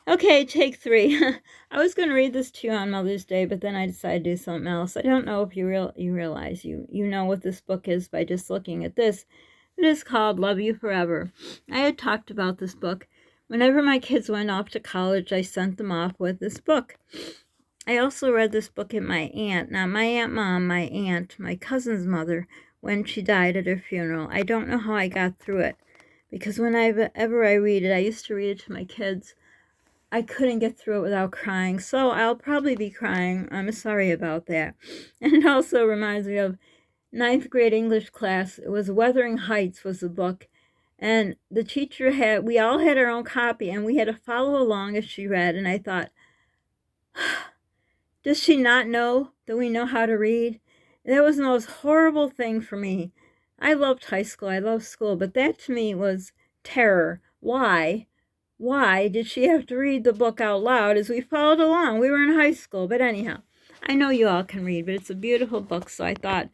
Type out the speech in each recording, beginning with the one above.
Okay, take 3. I was going to read this to you on Mother's Day, but then I decided to do something else. I don't know if you realize you know what this book is by just looking at this. It is called Love You Forever. I had talked about this book. Whenever my kids went off to college, I sent them off with this book. I also read this book at my aunt. Now, my Aunt Mom, my aunt, my cousin's mother, when she died at her funeral. I don't know how I got through it, because whenever I read it, I used to read it to my kids. I couldn't get through it without crying, so I'll probably be crying. I'm sorry about that. And it also reminds me of 9th grade English class. It was Wuthering Heights was the book, and the teacher we all had our own copy, and we had to follow along as she read, and I thought, does she not know that we know how to read? That was the most horrible thing for me. I loved high school, I loved school, but that to me was terror. Why? Why did she have to read the book out loud as we followed along? We were in high school, but anyhow, I know you all can read, but it's a beautiful book, so I thought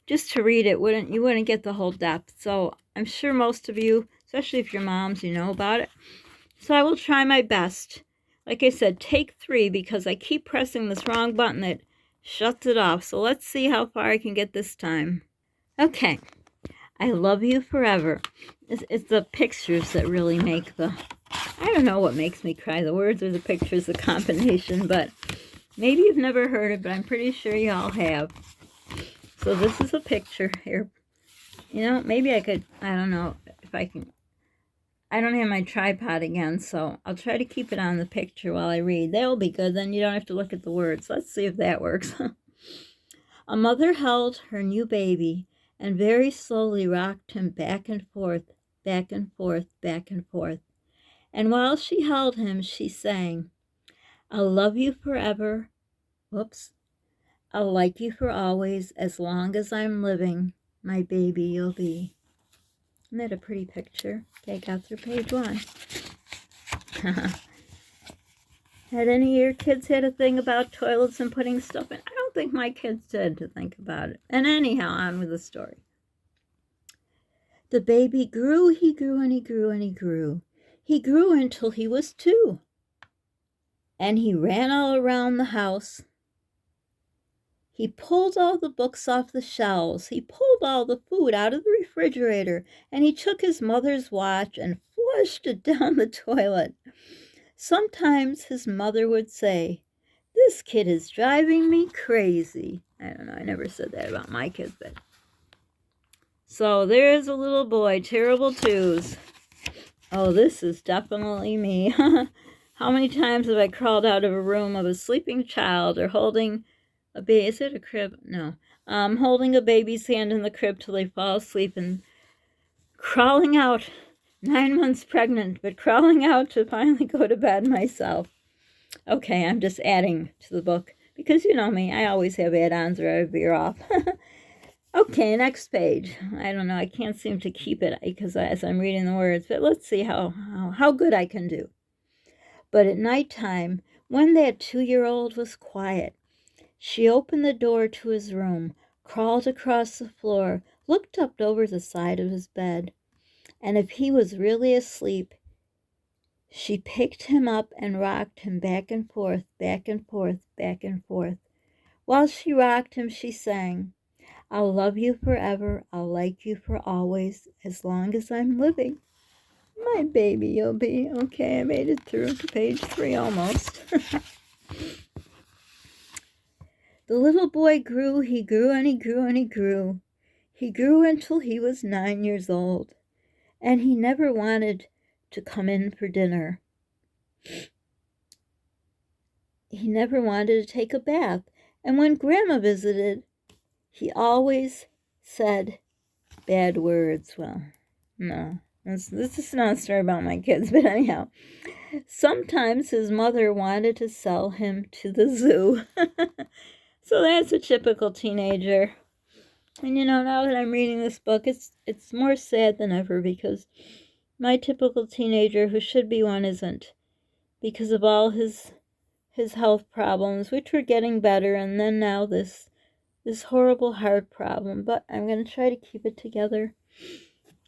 just to read it, you wouldn't get the whole depth. So I'm sure most of you, especially if you're moms, you know about it. So I will try my best. Like I said, take 3 because I keep pressing this wrong button that shuts it off. So let's see how far I can get this time. Okay. I Love You Forever. It's the pictures that really make I don't know what makes me cry, the words or the pictures, the combination, but maybe you've never heard it, but I'm pretty sure you all have. So this is a picture here. You know, maybe I could, I don't know if I can, I don't have my tripod again, so I'll try to keep it on the picture while I read. That'll be good, then you don't have to look at the words. Let's see if that works. A mother held her new baby and very slowly rocked him back and forth, back and forth, back and forth. And while she held him, she sang, I'll love you forever. Whoops. I'll like you for always, as long as I'm living. My baby you'll be. Isn't that a pretty picture? Okay, got through page 1. Had any of your kids had a thing about toilets and putting stuff in? I don't think my kids did to think about it. And anyhow, on with the story. The baby grew, he grew, and he grew, and he grew. He grew until he was 2. And he ran all around the house. He pulled all the books off the shelves. He pulled all the food out of the refrigerator. And he took his mother's watch and flushed it down the toilet. Sometimes his mother would say, this kid is driving me crazy. I don't know, I never said that about my kids, but. So there's a little boy, terrible twos. Oh, this is definitely me. How many times have I crawled out of a room of a sleeping child or holding a baby? Is it a crib? No. Holding a baby's hand in the crib till they fall asleep and crawling out, 9 months pregnant, but crawling out to finally go to bed myself. Okay, I'm just adding to the book because you know me, I always have add-ons or I veer off. Okay, next page. I don't know, I can't seem to keep it because as I'm reading the words, but let's see how good I can do. But at nighttime, when that 2-year-old was quiet, she opened the door to his room, crawled across the floor, looked up over the side of his bed, and if he was really asleep, she picked him up and rocked him back and forth, back and forth, back and forth. While she rocked him, she sang, I'll love you forever, I'll like you for always, as long as I'm living. My baby you'll be. Okay, I made it through to page 3 almost. The little boy grew, he grew, and he grew, and he grew. He grew until he was 9 years old, and he never wanted to come in for dinner. He never wanted to take a bath, and when Grandma visited, he always said bad words. Well, no, this is not a story about my kids, but anyhow. Sometimes his mother wanted to sell him to the zoo. So that's a typical teenager. And you know, now that I'm reading this book, it's more sad than ever because my typical teenager, who should be one, isn't. Because of all his health problems, which were getting better, and then now this horrible heart problem. But I'm going to try to keep it together.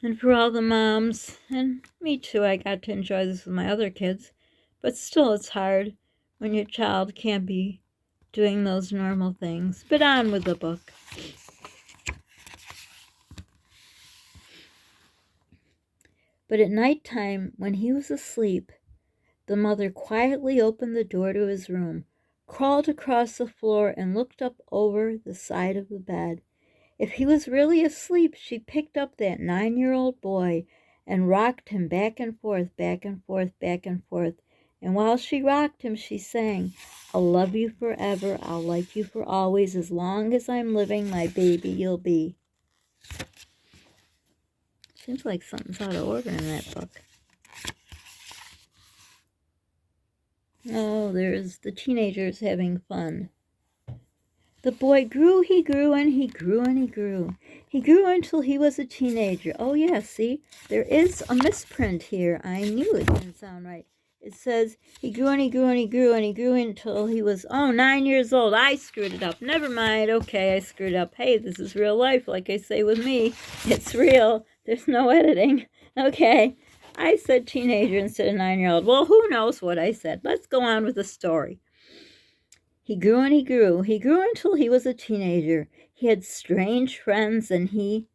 And for all the moms, and me too, I got to enjoy this with my other kids. But still, it's hard when your child can't be doing those normal things. But on with the book. But at night time, when he was asleep, the mother quietly opened the door to his room, crawled across the floor, and looked up over the side of the bed. If he was really asleep, she picked up that 9-year-old boy and rocked him back and forth, back and forth, back and forth. And while she rocked him, she sang, "I'll love you forever, I'll like you for always, as long as I'm living, my baby you'll be." Seems like something's out of order in that book. Oh, there's the teenagers having fun. The boy grew, he grew, and he grew, and he grew. He grew until he was a teenager. Oh, yeah, see, there is a misprint here. I knew it didn't sound right. It says he grew, and he grew, and he grew, and he grew until he was, 9 years old. I screwed it up. Never mind. Okay, I screwed up. Hey, this is real life, like I say with me. It's real. There's no editing. Okay, I said teenager instead of 9-year-old. Well, who knows what I said. Let's go on with the story. He grew and he grew. He grew until he was a teenager. He had strange friends and he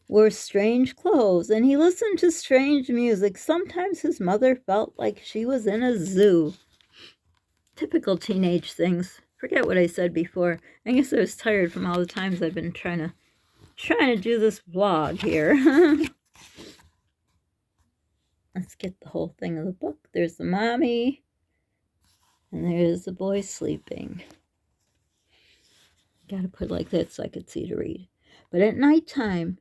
wore strange clothes and he listened to strange music. Sometimes his mother felt like she was in a zoo. Typical teenage things. Forget what I said before. I guess I was tired from all the times I've been trying to do this vlog here. Let's get the whole thing of the book. There's the mommy and there's the boy sleeping. Got to put it like that so I could see to read. But at nighttime,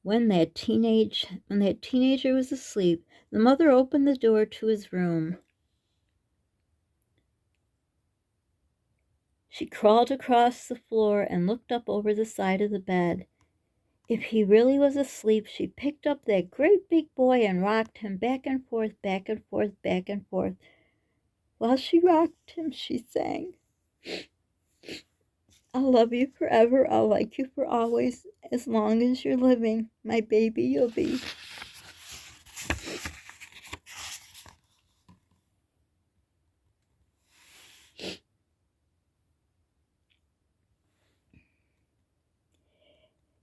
when that teenager was asleep, the mother opened the door to his room. She crawled across the floor and looked up over the side of the bed. If he really was asleep, she picked up that great big boy and rocked him back and forth, back and forth, back and forth. While she rocked him, she sang, "I'll love you forever, I'll like you for always, as long as you're living, my baby you'll be."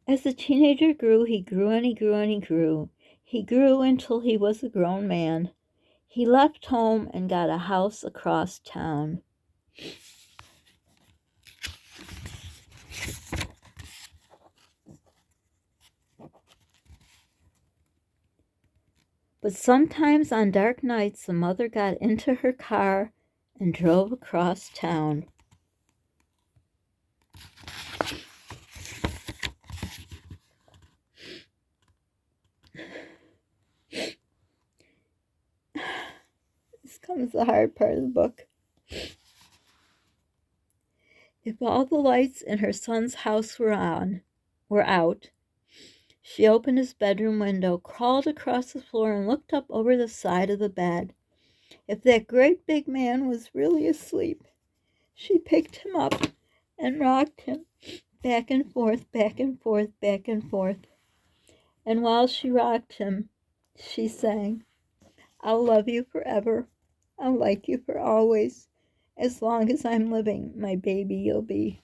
As the teenager grew, he grew and he grew and he grew. He grew until he was a grown man. He left home and got a house across town. But sometimes on dark nights, the mother got into her car and drove across town. This comes the hard part of the book. If all the lights in her son's house were out, she opened his bedroom window, crawled across the floor, and looked up over the side of the bed. If that great big man was really asleep, she picked him up and rocked him back and forth, back and forth, back and forth. And while she rocked him, she sang, "I'll love you forever, I'll like you for always, as long as I'm living, my baby you'll be."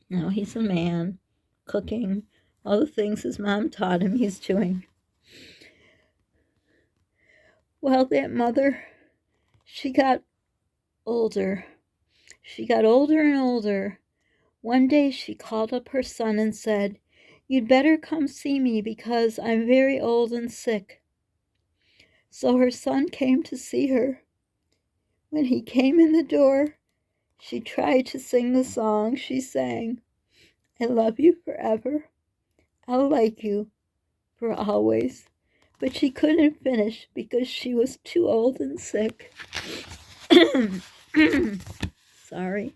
Now he's a man, cooking, all the things his mom taught him he's doing. Well, that mother, she got older. She got older and older. One day she called up her son and said, "You'd better come see me because I'm very old and sick." So her son came to see her. When he came in the door, she tried to sing the song. She sang, "I love you forever, I'll like you for always." But she couldn't finish because she was too old and sick. Sorry.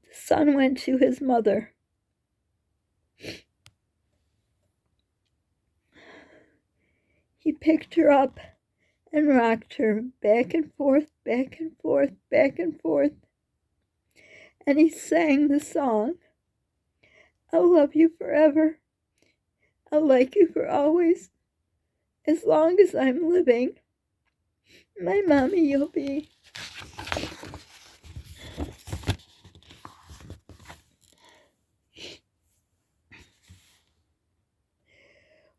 The son went to his mother. He picked her up and rocked her back and forth, back and forth, back and forth. and he sang the song, "I'll love you forever. I'll like you for always, as long as I'm living. My mommy you'll be."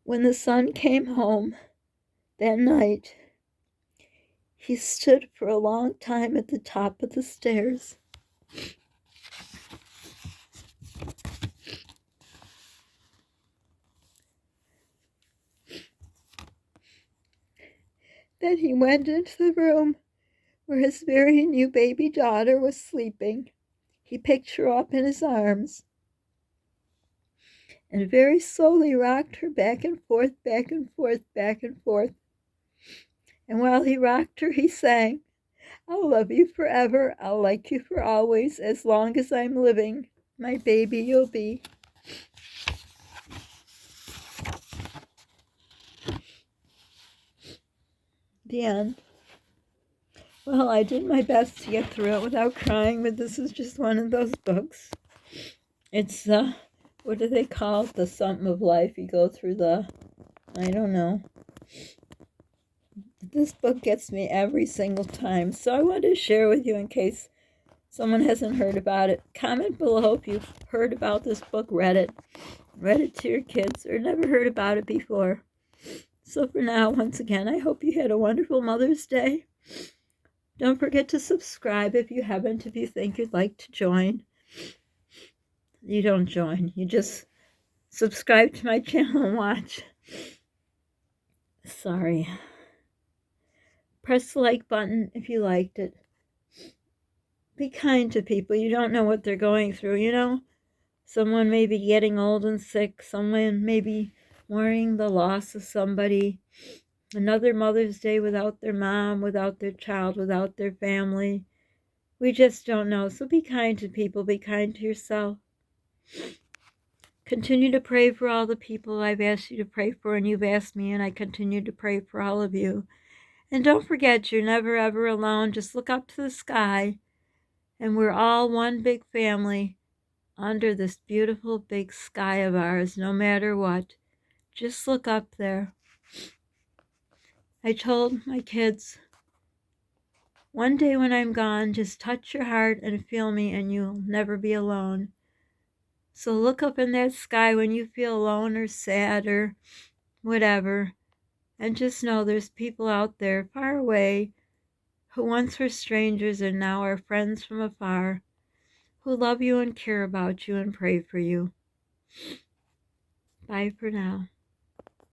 When the son came home that night, he stood for a long time at the top of the stairs. Then he went into the room where his very new baby daughter was sleeping. He picked her up in his arms and very slowly rocked her back and forth, back and forth, back and forth. And while he rocked her, he sang, "I'll love you forever. I'll like you for always, as long as I'm living. My baby you'll be." The end. Well, I did my best to get through it without crying, but this is just one of those books. It's, what do they call it? The something of life. You go through I don't know. This book gets me every single time, so I wanted to share with you in case someone hasn't heard about it. Comment below if you've heard about this book, read it to your kids, or never heard about it before. So for now, once again, I hope you had a wonderful Mother's Day. Don't forget to subscribe if you haven't, if you think you'd like to join. You don't join, you just subscribe to my channel and watch. Sorry. Press the like button if you liked it. Be kind to people. You don't know what they're going through, you know? Someone may be getting old and sick. Someone may be mourning the loss of somebody. Another Mother's Day without their mom, without their child, without their family. We just don't know. So be kind to people. Be kind to yourself. Continue to pray for all the people I've asked you to pray for, and you've asked me, and I continue to pray for all of you. And don't forget, you're never ever alone. Just look up to the sky, and we're all one big family under this beautiful big sky of ours, no matter what. Just look up there. I told my kids, one day when I'm gone, just touch your heart and feel me, and you'll never be alone. So look up in that sky when you feel alone or sad or whatever, and just know there's people out there far away who once were strangers and now are friends from afar, who love you and care about you and pray for you. Bye for now.